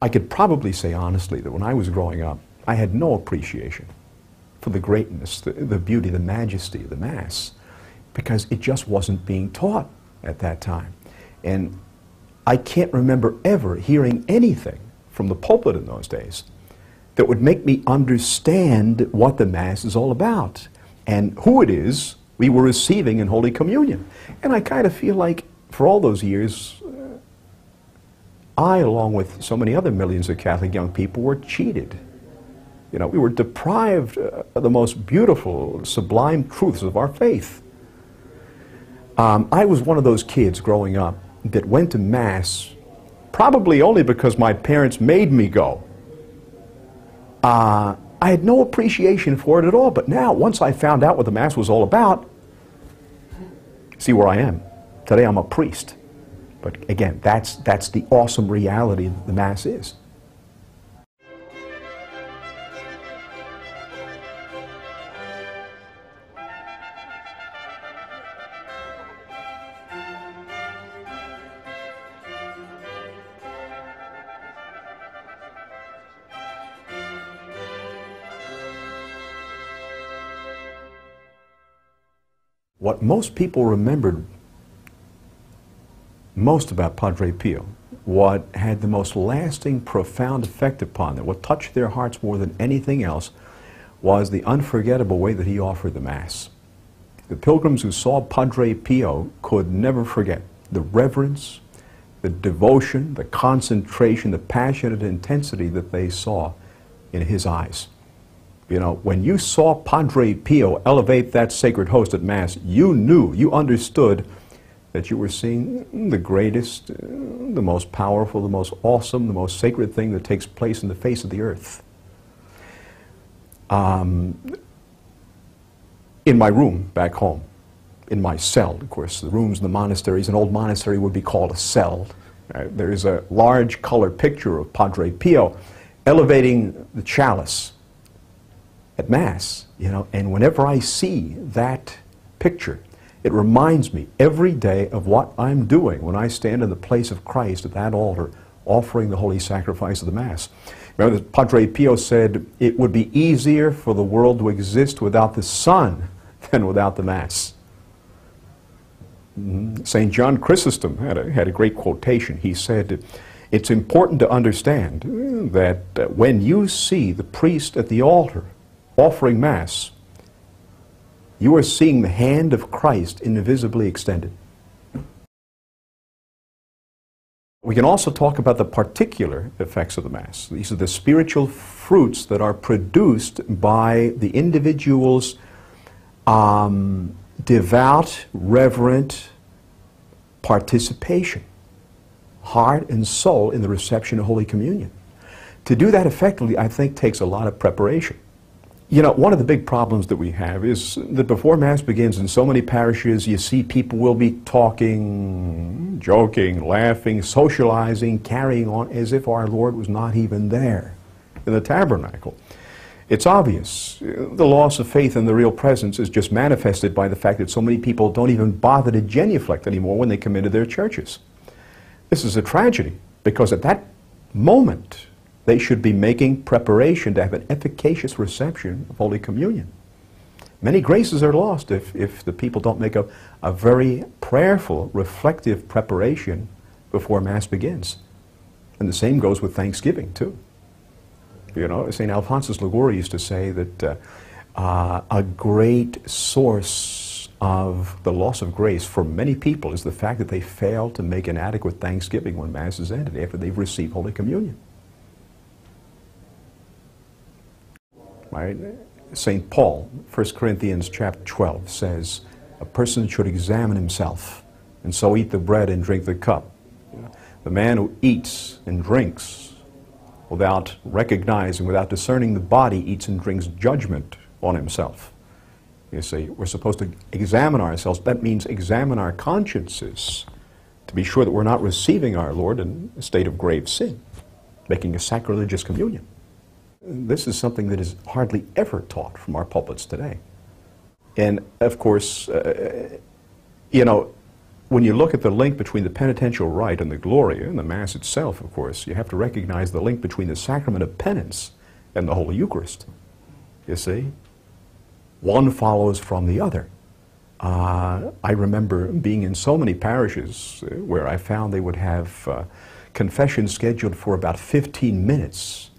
I could probably say honestly that when I was growing up, I had no appreciation for the greatness, the beauty, the majesty of the Mass, because it just wasn't being taught at that time. And I can't remember ever hearing anything from the pulpit in those days that would make me understand what the Mass is all about and who it is we were receiving in Holy Communion. And I kind of feel like for all those years, I, along with so many other millions of Catholic young people, were cheated. You know, we were deprived of the most beautiful, sublime truths of our faith. I was one of those kids growing up that went to Mass probably only because my parents made me go. I had no appreciation for it at all, but now, once I found out what the Mass was all about, see where I am. Today I'm a priest. But again, that's the awesome reality that the Mass is. What most people remembered most about Padre Pio, what had the most lasting, profound effect upon them, what touched their hearts more than anything else, was the unforgettable way that he offered the Mass. The pilgrims who saw Padre Pio could never forget the reverence, the devotion, the concentration, the passionate intensity that they saw in his eyes. You know, when you saw Padre Pio elevate that sacred host at Mass, you knew, you understood that you were seeing the greatest, the most powerful, the most awesome, the most sacred thing that takes place in the face of the earth. In my room back home, in my cell, of course, the rooms in the monasteries, an old monastery would be called a cell. There is a large color picture of Padre Pio elevating the chalice at Mass, you know, and whenever I see that picture, it reminds me every day of what I'm doing when I stand in the place of Christ at that altar, offering the holy sacrifice of the Mass. Remember that Padre Pio said, it would be easier for the world to exist without the sun than without the Mass. St. John Chrysostom had a great quotation. He said, it's important to understand that when you see the priest at the altar offering Mass, you are seeing the hand of Christ invisibly extended. We can also talk about the particular effects of the Mass. These are the spiritual fruits that are produced by the individual's devout, reverent participation, heart and soul, in the reception of Holy Communion. To do that effectively, I think, takes a lot of preparation. You know, one of the big problems that we have is that before Mass begins in so many parishes, you see people will be talking, joking, laughing, socializing, carrying on as if our Lord was not even there in the tabernacle. It's obvious. The loss of faith in the real presence is just manifested by the fact that so many people don't even bother to genuflect anymore when they come into their churches. This is a tragedy, because at that moment, they should be making preparation to have an efficacious reception of Holy Communion. Many graces are lost if the people don't make a very prayerful, reflective preparation before Mass begins. And the same goes with Thanksgiving, too. You know, St. Alphonsus Liguori used to say that a great source of the loss of grace for many people is the fact that they fail to make an adequate Thanksgiving when Mass is ended, after they've received Holy Communion. Right? St. Paul, 1 Corinthians chapter 12, says a person should examine himself, and so eat the bread and drink the cup. The man who eats and drinks without recognizing, without discerning the body, eats and drinks judgment on himself. You see, we're supposed to examine ourselves. That means examine our consciences to be sure that we're not receiving our Lord in a state of grave sin, making a sacrilegious communion. This is something that is hardly ever taught from our pulpits today. And of course, you know, when you look at the link between the penitential rite and the Gloria, and the Mass itself, of course, you have to recognize the link between the sacrament of penance and the Holy Eucharist. You see? One follows from the other. I remember being in so many parishes where I found they would have confession scheduled for about 15 minutes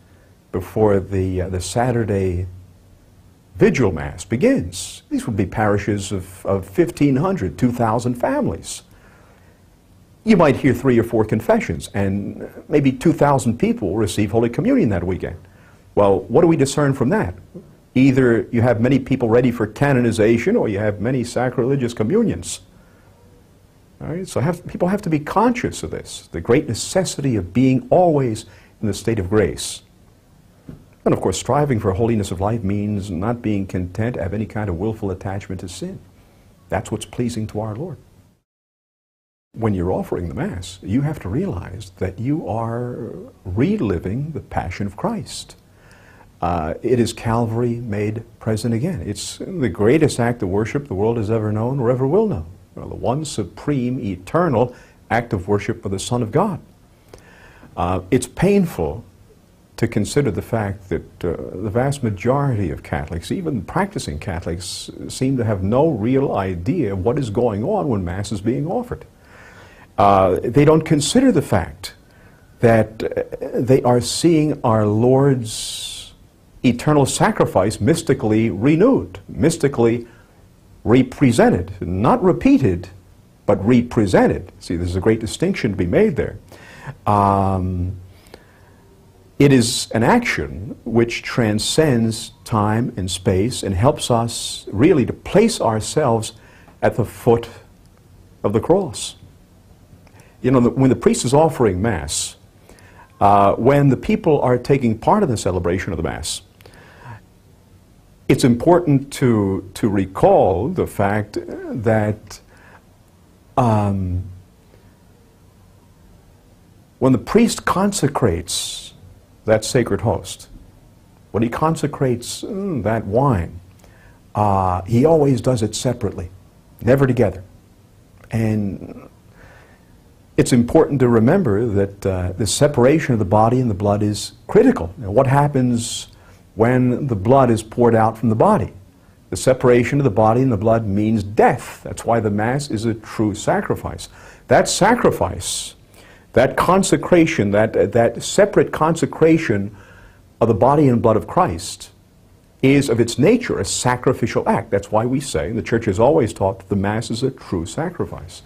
before the Saturday Vigil Mass begins. These would be parishes of 1,500, 2,000 families. You might hear 3 or 4 confessions, and maybe 2,000 people receive Holy Communion that weekend. Well, what do we discern from that? Either you have many people ready for canonization, or you have many sacrilegious communions. All right? So people have to be conscious of this, the great necessity of being always in the state of grace. And of course, striving for holiness of life means not being content to have any kind of willful attachment to sin. That's what's pleasing to our Lord. When you're offering the Mass, you have to realize that you are reliving the Passion of Christ. It is Calvary made present again. It's the greatest act of worship the world has ever known or ever will know. The one supreme, eternal act of worship for the Son of God. It's painful to consider the fact that the vast majority of Catholics, even practicing Catholics, seem to have no real idea of what is going on when Mass is being offered. They don't consider the fact that they are seeing our Lord's eternal sacrifice mystically renewed, mystically represented, not repeated, but represented. See, there's a great distinction to be made there. It is an action which transcends time and space and helps us really to place ourselves at the foot of the cross. You know, when the priest is offering Mass, when the people are taking part in the celebration of the Mass, it's important to recall the fact that when the priest consecrates that sacred host, when he consecrates that wine, he always does it separately, never together. And it's important to remember that the separation of the body and the blood is critical. Now, what happens when the blood is poured out from the body? The separation of the body and the blood means death. That's why the Mass is a true sacrifice. That sacrifice, that consecration, that separate consecration of the body and blood of Christ is of its nature a sacrificial act. That's why we say, and the Church has always taught, that the Mass is a true sacrifice.